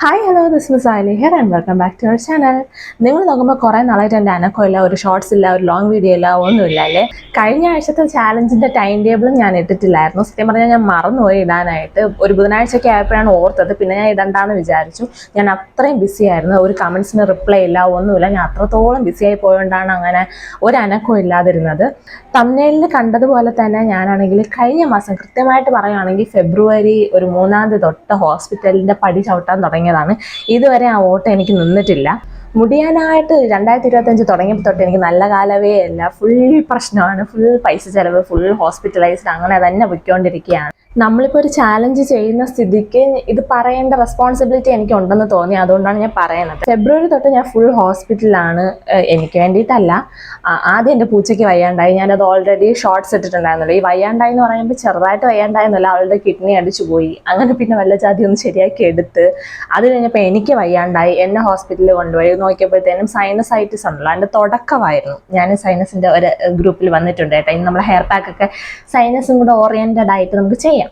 Hi hello this Miss Ali here and welcome back to our channel. നിങ്ങൾ നോക്കുമ്പോൾ കുറേ നാളായിട്ട് എൻ്റെ അനക്കമില്ല, ഒരു ഷോർട്സ് ഇല്ല, ഒരു ലോങ് വീഡിയോ ഇല്ല, ഒന്നുമില്ല അല്ലേ. കഴിഞ്ഞ ആഴ്ചത്തെ ചാലഞ്ചിൻ്റെ ടൈം ടേബിളും ഞാൻ ഇട്ടിട്ടില്ലായിരുന്നു. സത്യം പറഞ്ഞാൽ ഞാൻ മറന്നുപോയി ഇടാനായിട്ട്. ഒരു ബുധനാഴ്ചയൊക്കെ ആയപ്പോഴാണ് ഓർത്തത്. പിന്നെ ഞാൻ ഇടണ്ടാന്ന് വിചാരിച്ചു. ഞാൻ അത്രയും ബിസി ആയിരുന്നു. ഒരു കമൻസിന് റിപ്ലൈ ഇല്ല, ഒന്നുമില്ല. ഞാൻ അത്രത്തോളം ബിസിയായി പോയതുകൊണ്ടാണ് അങ്ങനെ ഒരു അനക്കവും ഇല്ലാതിരുന്നത്. തംബ്നെയിലിൽ കണ്ടതുപോലെ തന്നെ ഞാനാണെങ്കിൽ കഴിഞ്ഞ മാസം കൃത്യമായിട്ട് പറയുകയാണെങ്കിൽ ഫെബ്രുവരി ഒരു 3-ാം തീയതി തൊട്ട് ഹോസ്പിറ്റലിൻ്റെ പടി ചവിട്ടാൻ തുടങ്ങിയതാണ്. ഇതുവരെ ആ ഓട്ടം എനിക്ക് നിന്നിട്ടില്ല. മുടിയാനായിട്ട് 2025 തുടങ്ങിയപ്പോൾ തൊട്ട് എനിക്ക് നല്ല കാലവേ അല്ല. ഫുൾ പ്രശ്നമാണ്, ഫുൾ പൈസ ചിലവ്, ഫുൾ ഹോസ്പിറ്റലൈസ്ഡ്, അങ്ങനെ തന്നെ പൊയ്ക്കൊണ്ടിരിക്കുകയാണ്. നമ്മളിപ്പോൾ ഒരു ചാലഞ്ച് ചെയ്യുന്ന സ്ഥിതിക്ക് ഇത് പറയേണ്ട റെസ്പോൺസിബിലിറ്റി എനിക്ക് ഉണ്ടെന്ന് തോന്നി. അതുകൊണ്ടാണ് ഞാൻ പറയുന്നത്. ഫെബ്രുവരി തൊട്ട് ഞാൻ ഫുൾ ഹോസ്പിറ്റലിലാണ്. എനിക്ക് വേണ്ടിയിട്ടല്ല, ആദ്യം എൻ്റെ പൂച്ചയ്ക്ക് വയ്യാണ്ടായി. ഞാനത് ഓൾറെഡി ഷോർട്ട്സ് ഇട്ടിട്ടുണ്ടായിരുന്നല്ലോ. ഈ വയ്യാണ്ടായി എന്ന് പറയുമ്പോൾ ചെറുതായിട്ട് വയ്യാണ്ടായെന്നല്ല, അവളുടെ കിഡ്നി അടിച്ചു പോയി. അങ്ങനെ പിന്നെ വല്ല ജാതി ഒന്ന് ശരിയാക്കി എടുത്ത് അത് കഴിഞ്ഞപ്പോൾ എനിക്ക് വയ്യാണ്ടായി. എന്നെ ഹോസ്പിറ്റലിൽ കൊണ്ടുപോയി നോക്കിയപ്പോഴത്തേനും സൈനസൈറ്റിസ് ഉണ്ടല്ലോ, അതിൻ്റെ തുടക്കമായിരുന്നു. ഞാൻ സൈനസിൻ്റെ ഒരു ഗ്രൂപ്പിൽ വന്നിട്ടുണ്ട് കേട്ടോ. ഇന്ന് നമ്മളെ ഹെയർ പാക്കൊക്കെ സൈനസും കൂടെ ഓറിയൻറ്റഡ് ആയിട്ട് നമുക്ക് ചെയ്യാം.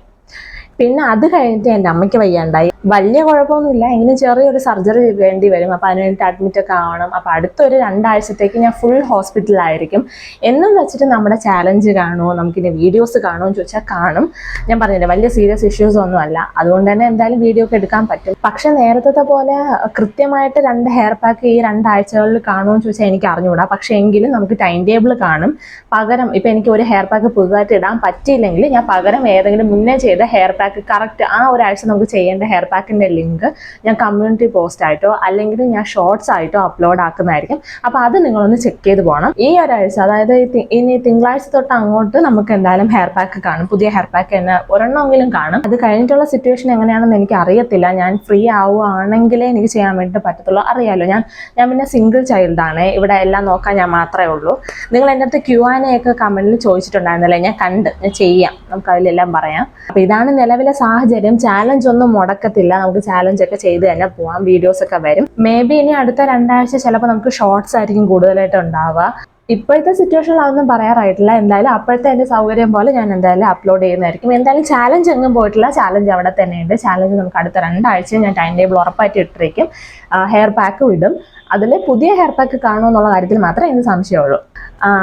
പിന്നെ അത് കഴിഞ്ഞിട്ട് എൻ്റെ അമ്മയ്ക്ക് വയ്യാണ്ടായി. വലിയ കുഴപ്പമൊന്നുമില്ല, എങ്കിലും ചെറിയൊരു സർജറി വേണ്ടി വരും. അപ്പോൾ അതിന് വേണ്ടിയിട്ട് അഡ്മിറ്റൊക്കെ ആവണം. അപ്പോൾ അടുത്തൊരു 2 ആഴ്ചത്തേക്ക് ഞാൻ ഫുൾ ഹോസ്പിറ്റലായിരിക്കും. എന്നും വെച്ചിട്ട് നമ്മുടെ ചാലഞ്ച് കാണുമോ, നമുക്കിനി വീഡിയോസ് കാണുമോ എന്ന് ചോദിച്ചാൽ കാണും. ഞാൻ പറഞ്ഞില്ലേ, വലിയ സീരിയസ് ഇഷ്യൂസ് ഒന്നും അല്ല. അതുകൊണ്ട് തന്നെ എന്തായാലും വീഡിയോ ഒക്കെ എടുക്കാൻ പറ്റും. പക്ഷേ നേരത്തെ പോലെ കൃത്യമായിട്ട് 2 ഹെയർ പാക്ക് ഈ 2 ആഴ്ചകളിൽ കാണുമോ എന്ന് ചോദിച്ചാൽ എനിക്ക് അറിഞ്ഞുകൂടാ. പക്ഷേ എങ്കിലും നമുക്ക് ടൈം ടേബിൾ കാണും. പകരം ഇപ്പം എനിക്ക് ഒരു ഹെയർ പാക്ക് പുതുതായിട്ട് ഇടാൻ പറ്റിയില്ലെങ്കിൽ ഞാൻ പകരം ഏതെങ്കിലും മുന്നേ ചെയ്ത ഹെയർ പാക്ക് കറക്റ്റ് ആ ഒരാഴ്ച നമുക്ക് ചെയ്യേണ്ട ഹെയർ പാക്കിൻ്റെ ലിങ്ക് ഞാൻ കമ്മ്യൂണിറ്റി പോസ്റ്റ് ആയിട്ടോ അല്ലെങ്കിൽ ഞാൻ ഷോർട്സ് ആയിട്ടോ അപ്ലോഡ് ആക്കുന്നതായിരിക്കും. അപ്പോൾ അത് നിങ്ങളൊന്ന് ചെക്ക് ചെയ്ത് പോകണം. ഈ ഒരാഴ്ച, അതായത് ഇനി തിങ്കളാഴ്ച തൊട്ട് അങ്ങോട്ട് നമുക്ക് എന്തായാലും ഹെയർ പാക്ക് കാണും. പുതിയ ഹെയർ പാക്ക് തന്നെ ഒരെണ്ണമെങ്കിലും കാണും. അത് കഴിഞ്ഞിട്ടുള്ള സിറ്റുവേഷൻ എങ്ങനെയാണെന്ന് എനിക്ക് അറിയത്തില്ല. ഞാൻ ഫ്രീ ആവുകയാണെങ്കിലേ എനിക്ക് ചെയ്യാൻ വേണ്ടിയിട്ട് പറ്റത്തുള്ളൂ. അറിയാമല്ലോ, ഞാൻ പിന്നെ സിംഗിൾ ചൈൽഡാണ്. ഇവിടെ എല്ലാം നോക്കാൻ ഞാൻ മാത്രമേ ഉള്ളൂ. നിങ്ങൾ എൻ്റെ അടുത്ത് Q&A ഒക്കെ കമൻറ്റിൽ ചോദിച്ചിട്ടുണ്ടായിരുന്നല്ലേ, ഞാൻ ചെയ്യാം, നമുക്ക് അതിലെല്ലാം പറയാം. അപ്പോൾ ഇതാണ് നിലവിലെ സാഹചര്യം. ചാലഞ്ച് ഒന്നും മുടക്കത്തില്ല. നമുക്ക് ചാലഞ്ച് ഒക്കെ ചെയ്ത് തന്നെ പോവാം. വീഡിയോസ് ഒക്കെ വരും. മേ ബി ഇനി അടുത്ത 2 ആഴ്ച ചിലപ്പോൾ നമുക്ക് ഷോർട്സ് ആയിരിക്കും കൂടുതലായിട്ട് ഉണ്ടാവുക. ഇപ്പോഴത്തെ സിറ്റുവേഷനിൽ അതൊന്നും പറയാറായിട്ടില്ല. എന്തായാലും അപ്പോഴത്തെ എൻ്റെ സൗകര്യം പോലെ ഞാൻ എന്തായാലും അപ്ലോഡ് ചെയ്യുന്നതായിരിക്കും. എന്തായാലും ചാലഞ്ച് എങ്ങും പോയിട്ടില്ല. ചാലഞ്ച് അവിടെ തന്നെയുണ്ട്. ചാലഞ്ച് നമുക്ക് അടുത്ത 2 ആഴ്ച ഞാൻ ടൈം ടേബിൾ ഉറപ്പായിട്ട് ഇട്ടിരിക്കും. ഹെയർ പാക്ക് ഇടും. അതിൽ പുതിയ ഹെയർ പാക്ക് കാണുമെന്നുള്ള കാര്യത്തിൽ മാത്രമേ എനിക്ക് സംശയമുള്ളൂ.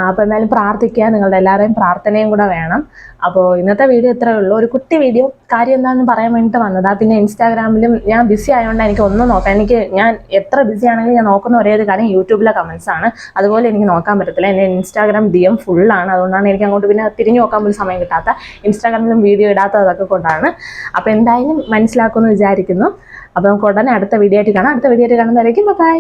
അപ്പോൾ എന്തായാലും പ്രാർത്ഥിക്കുക, നിങ്ങളുടെ എല്ലാവരുടെയും പ്രാർത്ഥനയും കൂടെ വേണം. അപ്പോൾ ഇന്നത്തെ വീഡിയോ ഇത്രയേ ഉള്ളൂ. ഒരു കുട്ടി വീഡിയോ. കാര്യം എന്താണെന്ന് പറയാൻ വേണ്ടിയിട്ട് വന്നതാണ്. പിന്നെ ഇൻസ്റ്റാഗ്രാമിലും ഞാൻ ബിസി ആയതുകൊണ്ട് എനിക്ക് ഒന്നും നോക്കാം. ഞാൻ എത്ര ബിസി ആണെങ്കിലും ഞാൻ നോക്കുന്ന ഒരേ ഒരു കാര്യം യൂട്യൂബിലെ കമൻസ് ആണ്. അതുപോലെ എനിക്ക് നോക്കാൻ പറ്റത്തില്ല. എൻ്റെ ഇൻസ്റ്റാഗ്രാം DM ഫുള്ളാണ്. അതുകൊണ്ടാണ് എനിക്ക് അങ്ങോട്ട് പിന്നെ തിരിഞ്ഞു നോക്കാൻ പോലും സമയം കിട്ടാത്ത. ഇൻസ്റ്റാഗ്രാമിലും വീഡിയോ ഇടാത്തതൊക്കെ കൊണ്ടാണ്. അപ്പോൾ എന്തായാലും മനസ്സിലാക്കുമെന്ന് വിചാരിക്കുന്നു. അപ്പോൾ നമുക്ക് ഉടനെ അടുത്ത വീഡിയോ ആയിട്ട് കാണാം. അടുത്ത വീഡിയോ ആയിട്ട് കാണുന്നതായിരിക്കും. ബൈ.